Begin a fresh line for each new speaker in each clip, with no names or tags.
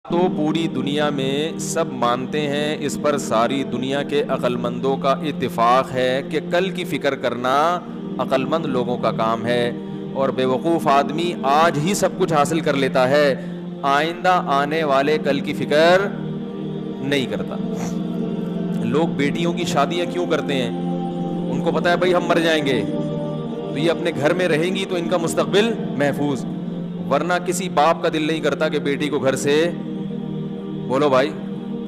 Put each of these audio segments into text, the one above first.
تو پوری دنیا میں سب مانتے ہیں، اس پر ساری دنیا کے عقل مندوں کا اتفاق ہے کہ کل کی فکر کرنا عقل مند لوگوں کا کام ہے، اور بے وقوف آدمی آج ہی سب کچھ حاصل کر لیتا ہے، آئندہ آنے والے کل کی فکر نہیں کرتا۔ لوگ بیٹیوں کی شادیاں کیوں کرتے ہیں؟ ان کو پتا ہے بھائی ہم مر جائیں گے تو یہ اپنے گھر میں رہیں گی تو ان کا مستقبل محفوظ، ورنہ کسی باپ کا دل نہیں کرتا کہ بیٹی کو گھر سے بولو بھائی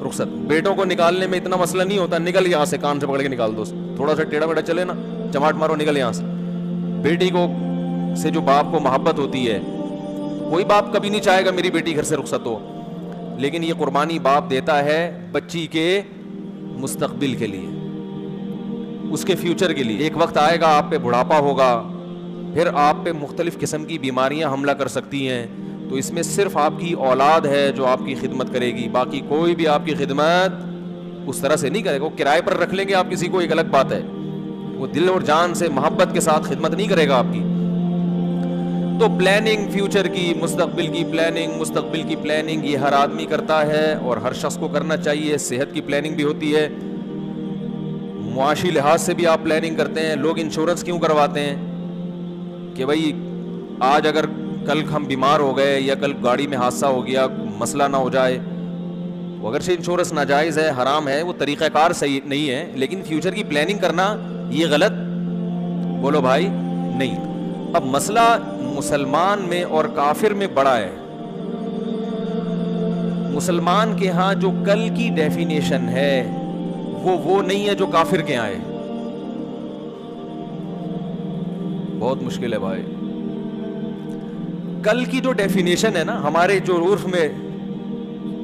رخصت۔ بیٹوں کو نکالنے میں اتنا مسئلہ نہیں ہوتا، نکل یہاں سے، کان سے پکڑ کے نکال دو، تھوڑا سا ٹیڑھا میڑھا چلے نا، چماٹ مارو، نکل یہاں سے۔ بیٹی کو سے جو باپ کو محبت ہوتی ہے، کوئی باپ کبھی نہیں چاہے گا میری بیٹی گھر سے رخصت ہو، لیکن یہ قربانی باپ دیتا ہے بچی کے مستقبل کے لیے، اس کے فیوچر کے لیے۔ ایک وقت آئے گا آپ پہ بڑھاپا ہوگا، پھر آپ پہ مختلف قسم کی بیماریاں حملہ کر سکتی ہیں، تو اس میں صرف آپ کی اولاد ہے جو آپ کی خدمت کرے گی، باقی کوئی بھی آپ کی خدمت اس طرح سے نہیں کرے گا۔ وہ کرائے پر رکھ لیں گے آپ کسی کو، ایک الگ بات ہے، وہ دل اور جان سے محبت کے ساتھ خدمت نہیں کرے گا آپ کی۔ تو پلاننگ فیوچر کی، مستقبل کی پلاننگ یہ ہر آدمی کرتا ہے اور ہر شخص کو کرنا چاہیے۔ صحت کی پلاننگ بھی ہوتی ہے، معاشی لحاظ سے بھی آپ پلاننگ کرتے ہیں۔ لوگ انشورنس کیوں کرواتے ہیں؟ کہ بھائی آج اگر کل ہم بیمار ہو گئے یا کل گاڑی میں حادثہ ہو گیا، مسئلہ نہ ہو جائے۔ اگرچہ انشورنس ناجائز ہے، حرام ہے، وہ طریقہ کار صحیح نہیں ہے، لیکن فیوچر کی پلاننگ کرنا یہ غلط بولو بھائی نہیں۔ اب مسئلہ مسلمان میں اور کافر میں بڑا ہے۔ مسلمان کے ہاں جو کل کی ڈیفینیشن ہے وہ نہیں ہے جو کافر کے ہاں ہے۔ بہت مشکل ہے بھائی۔ کل کی جو ڈیفینیشن ہے نا ہمارے جو عرف میں،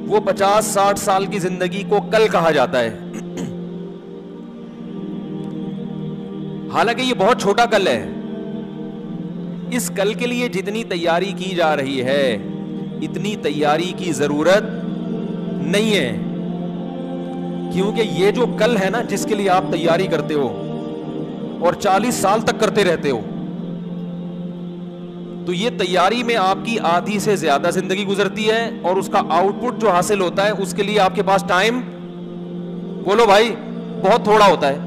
وہ 50-60 سال کی زندگی کو کل کہا جاتا ہے، حالانکہ یہ بہت چھوٹا کل ہے۔ اس کل کے لیے جتنی تیاری کی جا رہی ہے اتنی تیاری کی ضرورت نہیں ہے، کیونکہ یہ جو کل ہے نا جس کے لیے آپ تیاری کرتے ہو اور 40 سال تک کرتے رہتے ہو، تو یہ تیاری میں آپ کی آدھی سے زیادہ زندگی گزرتی ہے، اور اس کا آؤٹ پٹ جو حاصل ہوتا ہے اس کے لیے آپ کے پاس ٹائم بولو بھائی بہت تھوڑا ہوتا ہے۔